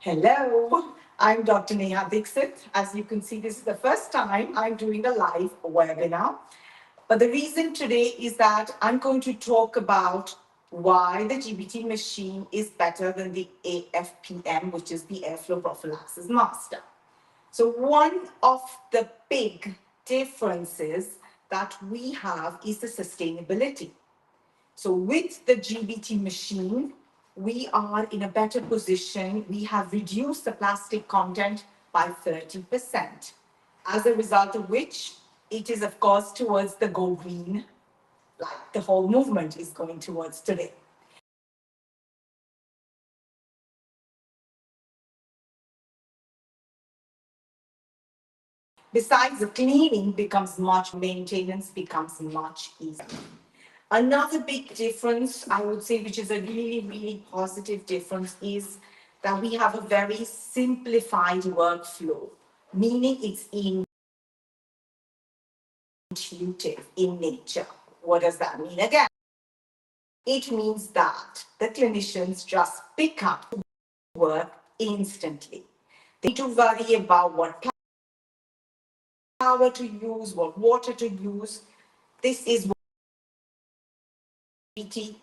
Hello, I'm Dr. Neha Dixit. As you can see, this is the first time I'm doing a live webinar. But the reason today is that I'm going to talk about why the GBT machine is better than the AFPM, which is the Airflow Prophylaxis Master. So one of the big differences that we have is the sustainability. So with the GBT machine, we are in a better position. We have reduced the plastic content by 30%, as a result of which it is, of course, towards the go green, like the whole movement is going towards today. Besides, the cleaning becomes much, maintenance becomes much easier. Another big difference, I would say, which is a really, really positive difference, is that we have a very simplified workflow, meaning it's intuitive in nature. What does that mean? Again, it means that the clinicians just pick up work instantly. They need to worry about what power to use, what water to use. This is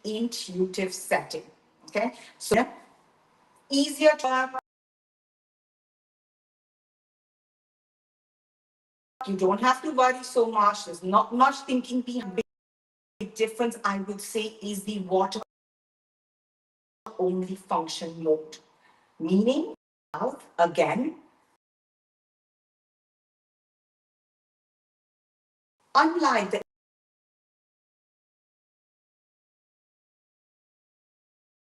intuitive setting. Okay, so easier to you don't have to worry so much. There's not much thinking behind. Big difference, I would say, is the water only function mode, meaning again, unlike the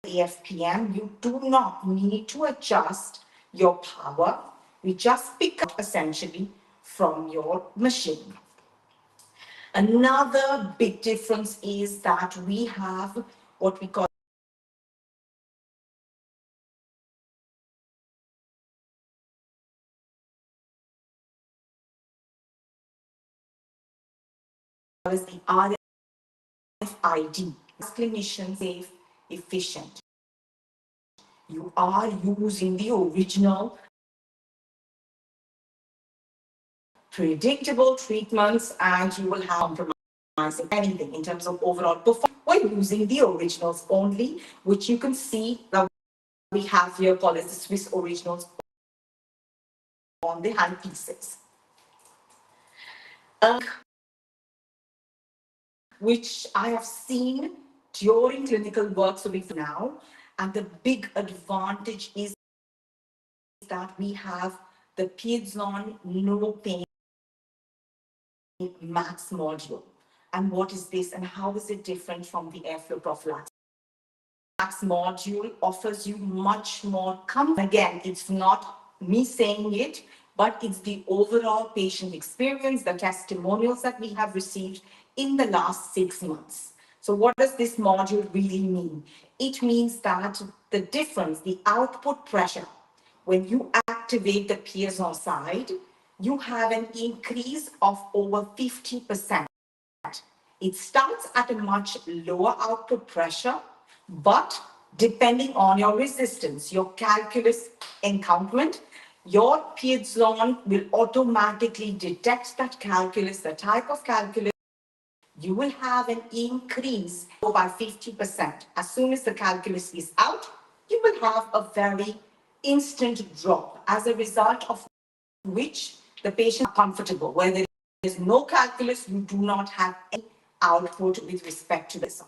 AFPM, you do not need to adjust your power. We just pick up essentially from your machine. Another big difference is that we have what we call as the RFID. As clinicians, safe, efficient. You are using the original predictable treatments and you will have compromising anything in terms of overall performance. We're using the originals only, which you can see that we have here called as the Swiss originals on the handpieces. Which I have seen during clinical work, so we now, and the big advantage is that we have the Piedzon no pain max module. And what is this and how is it different from the airflow prophylaxis? Max module offers you much more comfort. Again, it's not me saying it, but it's the overall patient experience, the testimonials that we have received in the last 6 months. So what does this module really mean? It means that the difference, the output pressure, when you activate the Piezon side, you have an increase of over 50%. It starts at a much lower output pressure, but depending on your resistance, your calculus encounterment, your Piezon will automatically detect that calculus, the type of calculus. You will have an increase by 50%. As soon as the calculus is out, you will have a very instant drop, as a result of which the patient is comfortable. Where there is no calculus, you do not have any output with respect to this.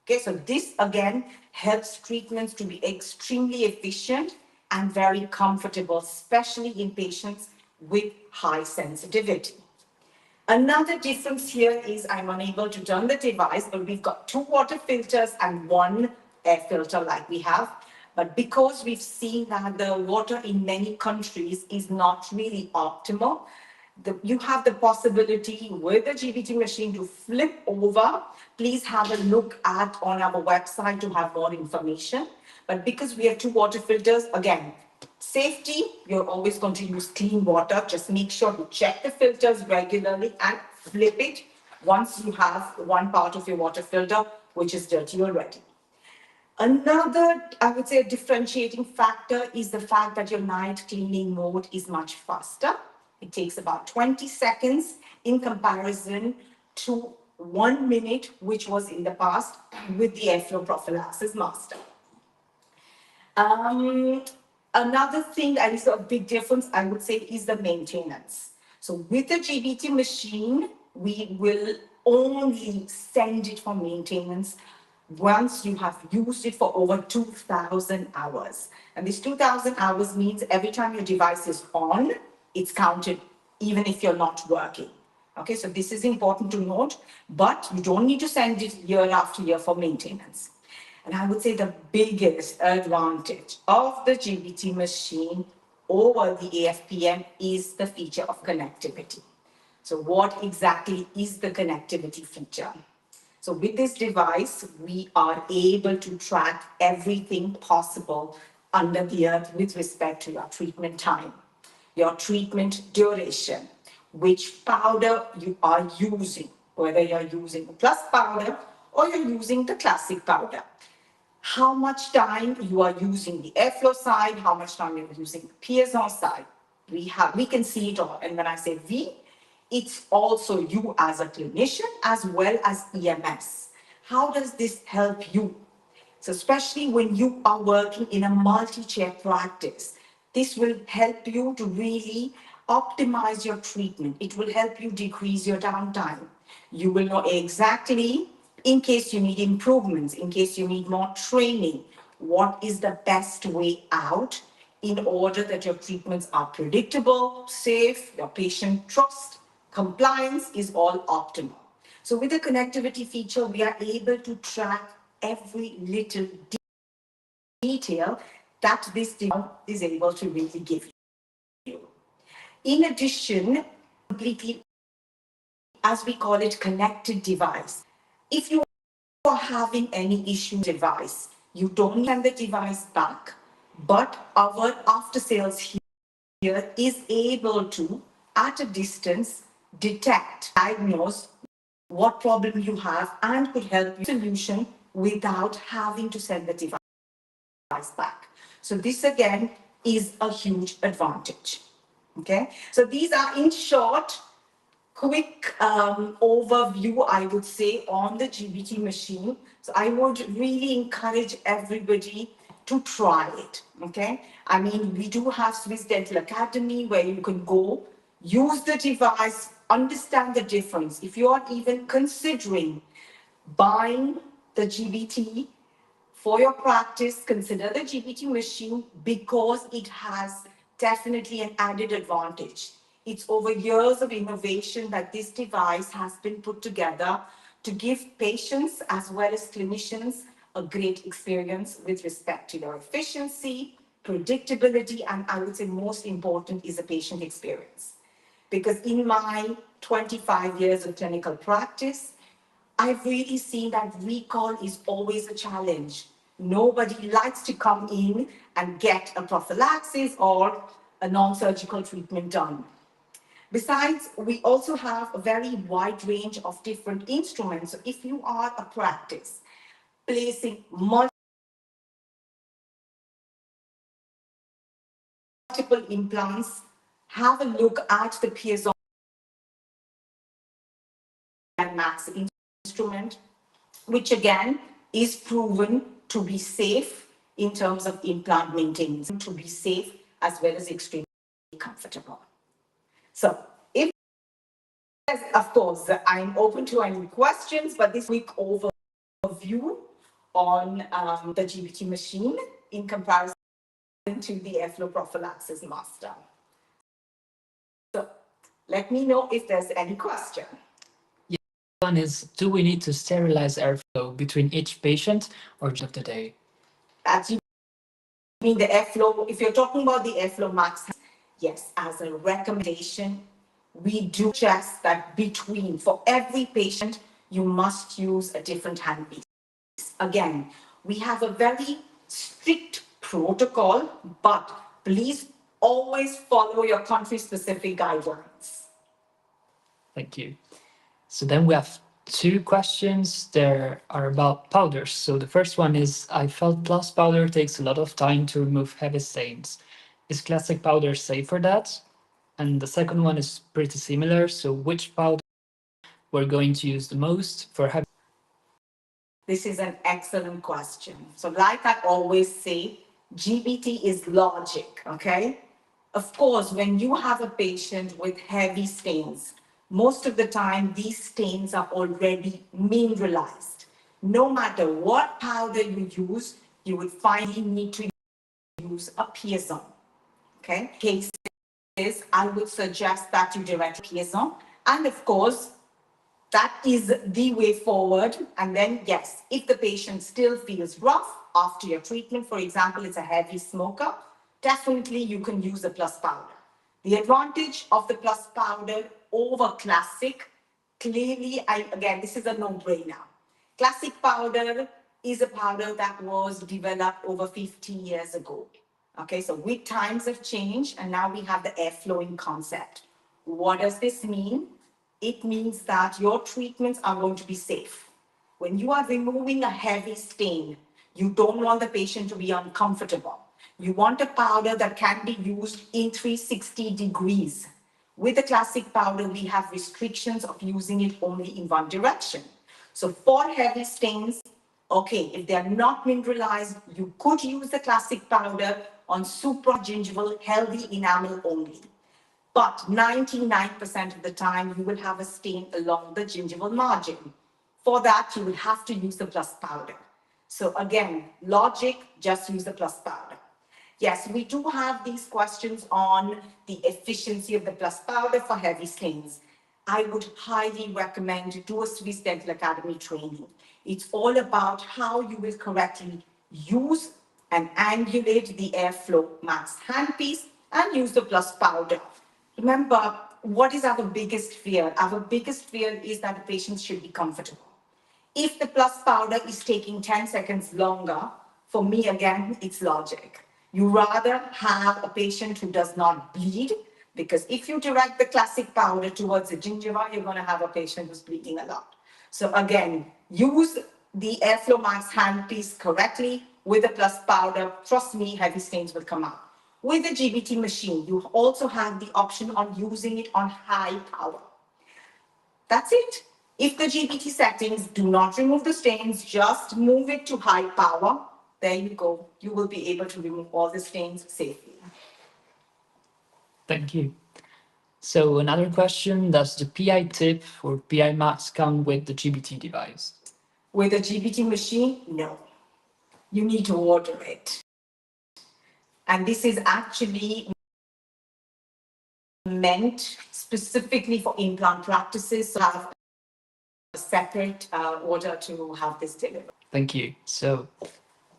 Okay, so this again helps treatments to be extremely efficient and very comfortable, especially in patients with high sensitivity. Another difference here is I'm unable to turn the device, but we've got 2 water filters and 1 air filter like we have. But because we've seen that the water in many countries is not really optimal, you have the possibility with the GBT machine to flip over. Please have a look at on our website to have more information. But because we have 2 water filters, again, safety, you're always going to use clean water. Just make sure to check the filters regularly and flip it once you have one part of your water filter which is dirty already. Another, I would say, differentiating factor is the fact that your night cleaning mode is much faster. It takes about 20 seconds in comparison to 1 minute, which was in the past with the airflow prophylaxis master. Um, Another thing, and it's a big difference, I would say, is the maintenance. So with the GBT machine, we will only send it for maintenance once you have used it for over 2,000 hours. And this 2,000 hours means every time your device is on, it's counted, even if you're not working. Okay, so this is important to note, but you don't need to send it year after year for maintenance. And I would say the biggest advantage of the GBT machine over the AFPM is the feature of connectivity. So what exactly is the connectivity feature? So with this device, we are able to track everything possible under the earth with respect to your treatment time, your treatment duration, which powder you are using, whether you're using the plus powder or you're using the classic powder. How much time you are using the airflow side, how much time you're using the PSO side. We can see it all. And when I say we, it's also you as a clinician as well as EMS. How does this help you? So especially when you are working in a multi-chair practice, this will help you to really optimize your treatment. It will help you decrease your downtime. You will know exactly, in case you need improvements, in case you need more training, what is the best way out in order that your treatments are predictable, safe, your patient trust, compliance is all optimal. So with the connectivity feature, we are able to track every little detail that this device is able to really give you. In addition, completely, as we call it, connected device. If you are having any issue with the device, you don't send the device back, but our after sales here is able to, at a distance, detect, diagnose what problem you have and could help you solution without having to send the device back. So this again is a huge advantage. Okay, so these are in short, quick overview, I would say, on the GBT machine. So I would really encourage everybody to try it. Okay, I mean, we do have Swiss Dental Academy where you can go, use the device, understand the difference. If you are even considering buying the GBT for your practice, consider the GBT machine because it has definitely an added advantage. It's over years of innovation that this device has been put together to give patients as well as clinicians a great experience with respect to their efficiency, predictability, and I would say most important is the patient experience. Because in my 25 years of clinical practice, I've really seen that recall is always a challenge. Nobody likes to come in and get a prophylaxis or a non-surgical treatment done. Besides, we also have a very wide range of different instruments. So if you are a practice placing multiple implants, have a look at the PSO Max instrument, which again is proven to be safe in terms of implant maintenance, to be safe as well as extremely comfortable. So, if of course, I'm open to any questions, but this quick overview on the GBT machine in comparison to the airflow prophylaxis master. So, let me know if there's any question. One is, do we need to sterilize airflow between each patient or just of the day? As you mean the airflow, if you're talking about the airflow max, yes, as a recommendation, we do suggest that between, for every patient, you must use a different handpiece. Again, we have a very strict protocol, but please always follow your country-specific guidelines. Thank you. So then we have two questions there are about powders. So the first one is I felt plus powder takes a lot of time to remove heavy stains. Is classic powder safe for that? And the second one is pretty similar. So which powder we're going to use the most for heavy? This is an excellent question. So, like I always say, GBT is logic, okay? Of course, when you have a patient with heavy stains, most of the time these stains are already mineralized. No matter what powder you use, you would finally need to use a piezo, okay? Cases, I would suggest that you direct piezo. And of course, that is the way forward. And then, yes, if the patient still feels rough after your treatment, for example, it's a heavy smoker, definitely you can use a plus powder. The advantage of the plus powder over classic, clearly, again, this is a no-brainer. Classic powder is a powder that was developed over 50 years ago. Okay, so with times have changed, and now we have the air flowing concept. What does this mean? It means that your treatments are going to be safe. When you are removing a heavy stain, you don't want the patient to be uncomfortable. You want a powder that can be used in 360 degrees. With the classic powder, we have restrictions of using it only in one direction. So for heavy stains, okay, if they are not mineralized, you could use the classic powder on supragingival healthy enamel only. But 99% of the time, you will have a stain along the gingival margin. For that, you will have to use the plus powder. So again, logic, just use the plus powder. Yes, we do have these questions on the efficiency of the plus powder for heavy stains. I would highly recommend you do a Swiss Dental Academy training. It's all about how you will correctly use and angulate the airflow max handpiece and use the plus powder. Remember, what is our biggest fear? Our biggest fear is that the patient should be comfortable. If the plus powder is taking 10 seconds longer, for me, again, it's logic. You rather have a patient who does not bleed, because if you direct the classic powder towards the gingiva, you're going to have a patient who's bleeding a lot. So again, use the Airflow Max handpiece correctly with the plus powder. Trust me, heavy stains will come out. With the GBT machine, you also have the option on using it on high power. That's it. If the GBT settings do not remove the stains, just move it to high power. There you go. You will be able to remove all the stains safely. Thank you. So another question, does the PI tip or PI max come with the GBT device? With a GBT machine, no. You need to order it. And this is actually meant specifically for implant practices, so have a separate order to have this delivered. Thank you. So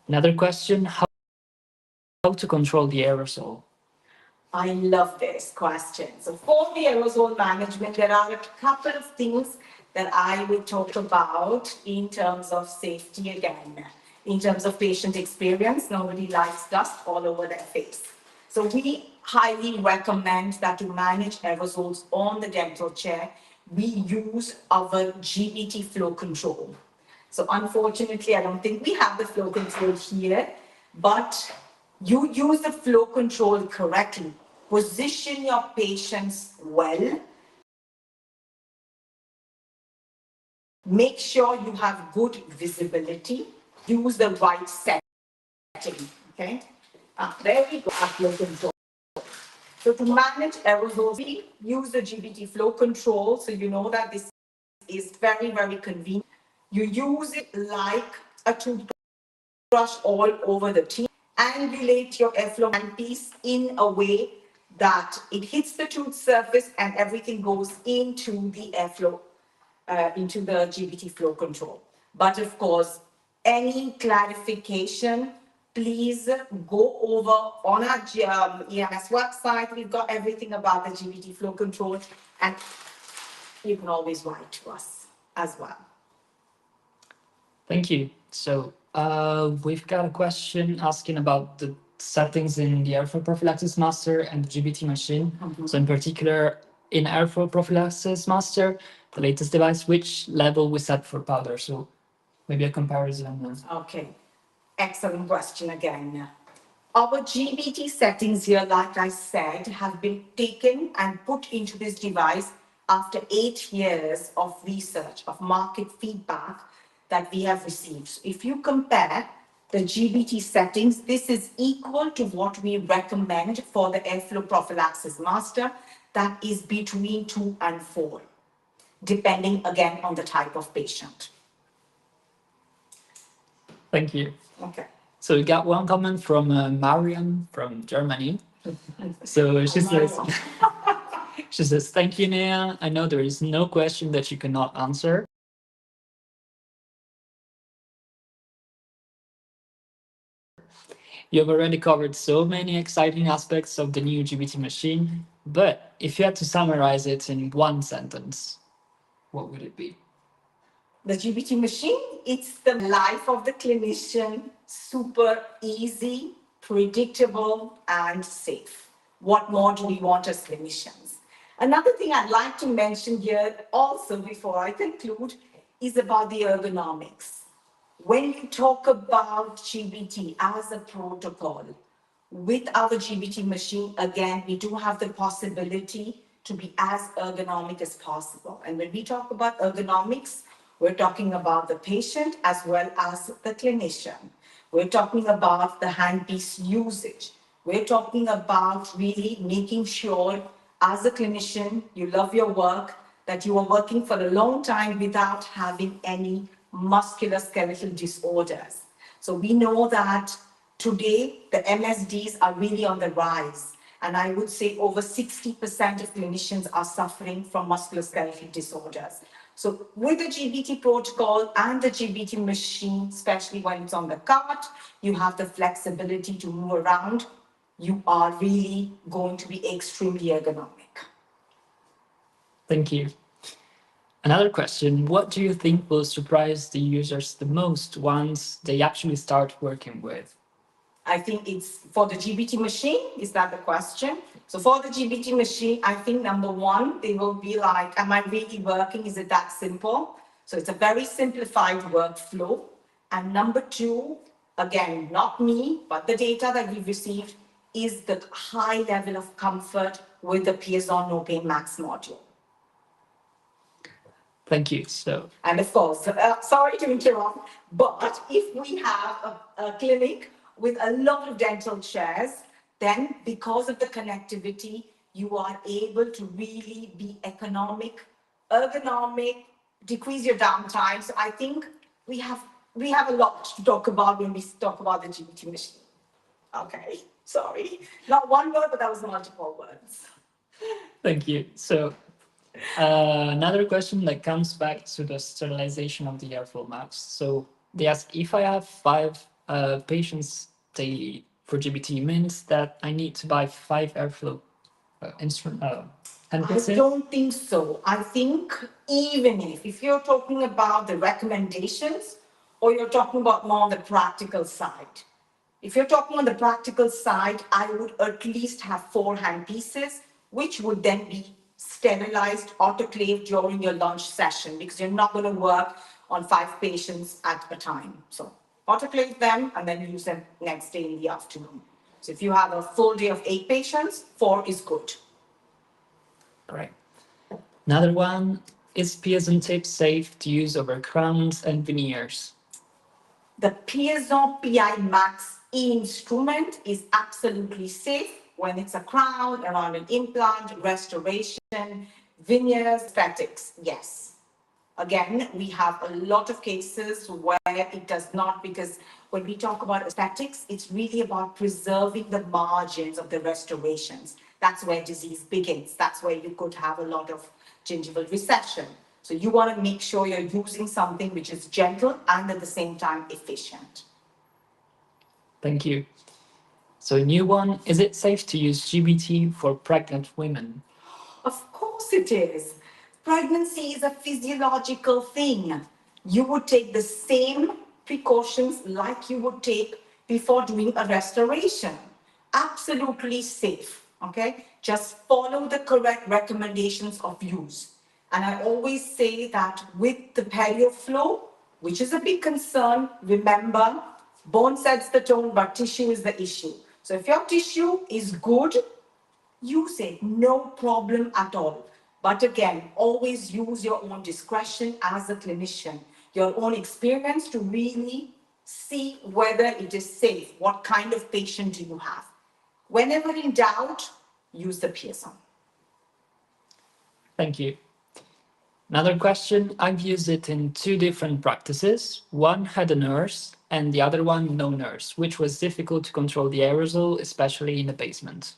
another question, how to control the aerosol? I love this question. So for the aerosol management, there are a couple of things that I will talk about in terms of safety again. In terms of patient experience, nobody likes dust all over their face. So we highly recommend that to manage aerosols on the dental chair, we use our GBT flow control. So unfortunately, I don't think we have the flow control here, but you use the flow control correctly. Position your patients well. Make sure you have good visibility. Use the right setting, okay? There we go, our flow control. So to manage aerosols, we use the GBT flow control. So you know that this is very, very convenient. You use it like a toothbrush all over the teeth. Angulate your airflow handpiece in a way that it hits the tooth surface and everything goes into the airflow, into the GBT flow control. But of course, any clarification, please go over on our EMS website. We've got everything about the GBT flow control, and you can always write to us as well. Thank you. So we've got a question asking about the settings in the airflow prophylaxis master and the GBT machine. So in particular, in airflow prophylaxis master, the latest device, which level we set for powder. So maybe a comparison. Okay, excellent question again. Our GBT settings here, like I said, have been taken and put into this device after 8 years of research, of market feedback that we have received. So if you compare the GBT settings, this is equal to what we recommend for the airflow prophylaxis master, that is between 2 and 4, depending again on the type of patient. Thank you. Okay. So we got one comment from Mariam from Germany. So she says, she says, thank you, Neha. I know there is no question that you cannot answer. You have already covered so many exciting aspects of the new GBT machine, but if you had to summarize it in one sentence, what would it be? The GBT machine, it's the life of the clinician, super easy, predictable, and safe. What more do we want as clinicians? Another thing I'd like to mention here also before I conclude is about the ergonomics. When you talk about GBT as a protocol, with our GBT machine, again, we do have the possibility to be as ergonomic as possible. And when we talk about ergonomics, we're talking about the patient as well as the clinician. We're talking about the handpiece usage. We're talking about really making sure as a clinician, you love your work, that you are working for a long time without having any musculoskeletal disorders. So we know that today the MSDs are really on the rise. And I would say over 60% of clinicians are suffering from musculoskeletal disorders. So with the GBT protocol and the GBT machine, especially when it's on the cart, you have the flexibility to move around. You are really going to be extremely ergonomic. Thank you. Another question, what do you think will surprise the users the most once they actually start working with? I think it's for the GBT machine. Is that the question? So for the GBT machine, I think number one, they will be like, am I really working? Is it that simple? So it's a very simplified workflow. And number two, again, not me, but the data that we've received is the high level of comfort with the Pearson No Pain Max module. Thank you. So, and of course, sorry to interrupt, but if we have a clinic with a lot of dental chairs, then because of the connectivity, you are able to really be economic, ergonomic, decrease your downtime. So I think we have a lot to talk about when we talk about the GBT machine. Okay, sorry, not one word, but that was multiple words. Thank you. So another question that comes back to the sterilization of the airflow max. So they ask, if I have 5 patients daily for GBT, means that I need to buy 5 airflow instrument handpieces? I don't think so. I think even if you're talking about the recommendations or you're talking about more on the practical side, if you're talking on the practical side, I would at least have 4 handpieces, which would then be sterilized, autoclaved during your lunch session, because you're not going to work on 5 patients at a time. So autoclave them and then use them next day in the afternoon. So if you have a full day of 8 patients, 4 is good. Right. Another one, is Pearson tape safe to use over crowns and veneers? The Pearson PI Max instrument is absolutely safe when it's a crown, around an implant, restoration, veneers, aesthetics, yes. Again, we have a lot of cases where it does not, because when we talk about aesthetics, it's really about preserving the margins of the restorations. That's where disease begins. That's where you could have a lot of gingival recession. So you want to make sure you're using something which is gentle and at the same time efficient. Thank you. So a new one, is it safe to use GBT for pregnant women? Of course it is. Pregnancy is a physiological thing. You would take the same precautions like you would take before doing a restoration. Absolutely safe, okay? Just follow the correct recommendations of use. And I always say that with the perio flow, which is a big concern, remember, bone sets the tone, but tissue is the issue. So if your tissue is good, use it, no problem at all. But again, always use your own discretion as a clinician, your own experience to really see whether it is safe. What kind of patient do you have? Whenever in doubt, use the PSM. Thank you. Another question, I've used it in two different practices. One had a nurse and the other one no nurse, which was difficult to control the aerosol, especially in the basement.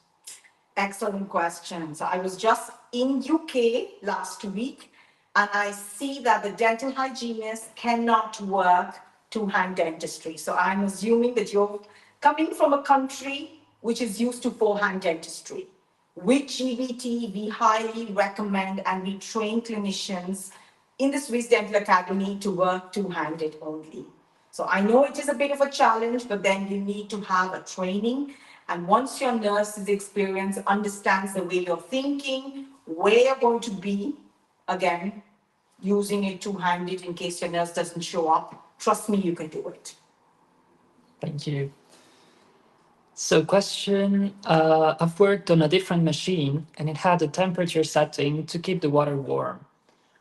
Excellent question. So I was just in UK last week, and I see that the dental hygienist cannot work two-hand dentistry. So I'm assuming that you're coming from a country which is used to four-hand dentistry. With GBT, we highly recommend and we train clinicians in the Swiss Dental Academy to work two-handed only. So I know it is a bit of a challenge, but then you need to have a training. And once your nurse is experienced, understands the way you're thinking, where you're going to be, again, using it two-handed in case your nurse doesn't show up, trust me, you can do it. Thank you. So question, I've worked on a different machine and it had a temperature setting to keep the water warm.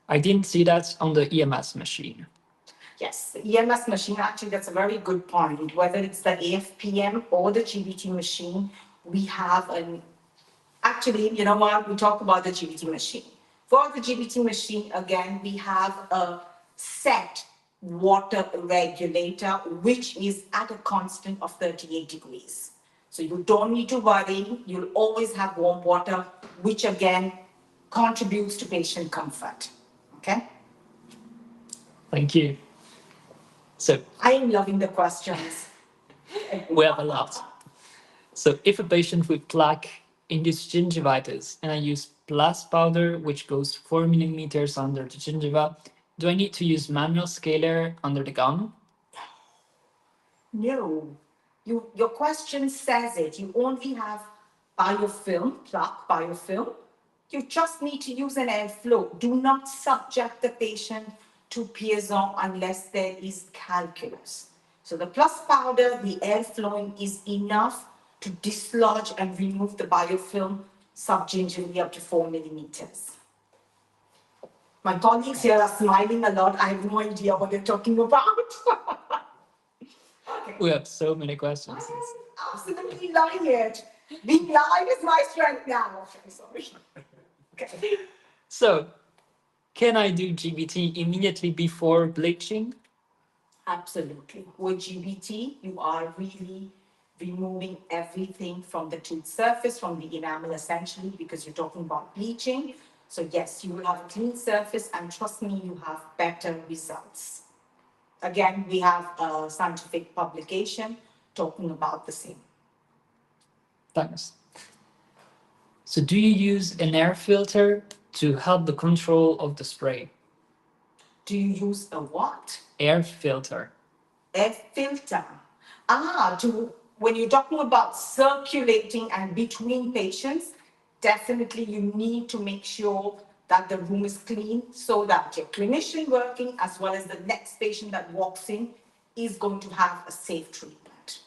I didn't see that on the EMS machine. Yes, the EMS machine, actually, that's a very good point. Whether it's the AFPM or the GBT machine, we have an, actually, you know what, we talk about the GBT machine. For the GBT machine, again, we have a set water regulator, which is at a constant of 38 degrees. So you don't need to worry, you'll always have warm water, which again contributes to patient comfort, okay? Thank you. So I am loving the questions. we have a lot. So if a patient with plaque-induced gingivitis and I use plus powder, which goes 4 millimeters under the gingiva, do I need to use manual scaler under the gum? No, your question says it. You only have biofilm, plaque biofilm. You just need to use an airflow. Do not subject the patient to Pierson unless there is calculus. So the plus powder, the air flowing is enough to dislodge and remove the biofilm subgingivally up to 4 millimeters. My colleagues here are smiling a lot. I have no idea what they're talking about. Okay. We have so many questions. Absolutely loving it. Being live is my strength now. Okay, sorry. Okay. So, can I do GBT immediately before bleaching? Absolutely. With GBT, you are really removing everything from the tooth surface, from the enamel essentially, because you're talking about bleaching. So yes, you will have a clean surface, and trust me, you have better results. Again, we have a scientific publication talking about the same. Thanks. So do you use an air filter to help the control of the spray? Do you use a what? Air filter. Air filter. When you're talking about circulating and between patients, definitely you need to make sure that the room is clean so that your clinician working as well as the next patient that walks in is going to have a safe treatment.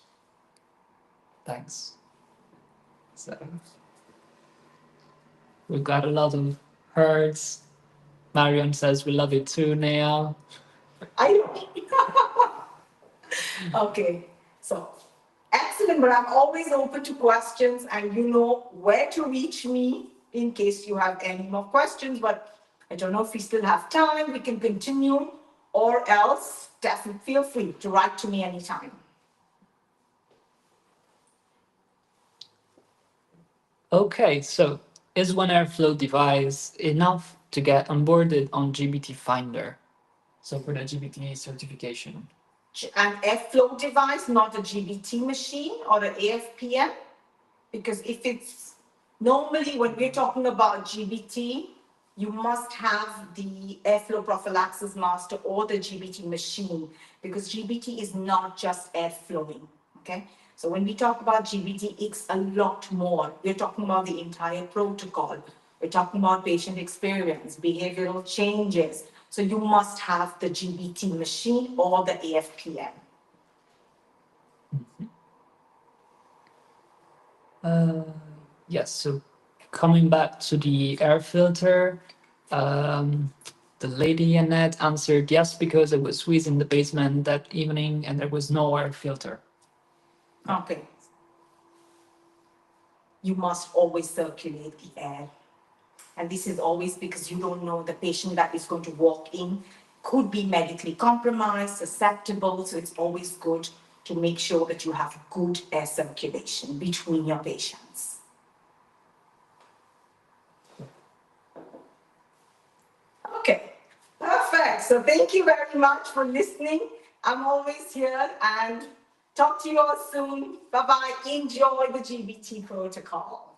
Thanks. So we've got a lot of hearts. Marion says we love it too, Neha. Okay, so excellent, but I'm always open to questions, and you know where to reach me in case you have any more questions. But I don't know if we still have time. We can continue, or else definitely feel free to write to me anytime. Okay, so is one airflow device enough to get onboarded on GBT Finder? So for the GBT certification. An airflow device, not a GBT machine or an AFPM, because if it's normally when we're talking about GBT, you must have the airflow prophylaxis master or the GBT machine, because GBT is not just air flowing. Okay, so when we talk about GBT, it's a lot more. We're talking about the entire protocol. We're talking about patient experience, behavioral changes. So you must have the GBT machine or the AFPM. Yes, so coming back to the air filter, the lady Annette answered yes because it was squeezed in the basement that evening and there was no air filter. Okay. You must always circulate the air. And this is always because you don't know the patient that is going to walk in could be medically compromised, susceptible. So it's always good to make sure that you have good air circulation between your patients. Okay, perfect. So thank you very much for listening. I'm always here and talk to you all soon. Bye-bye. Enjoy the GBT protocol.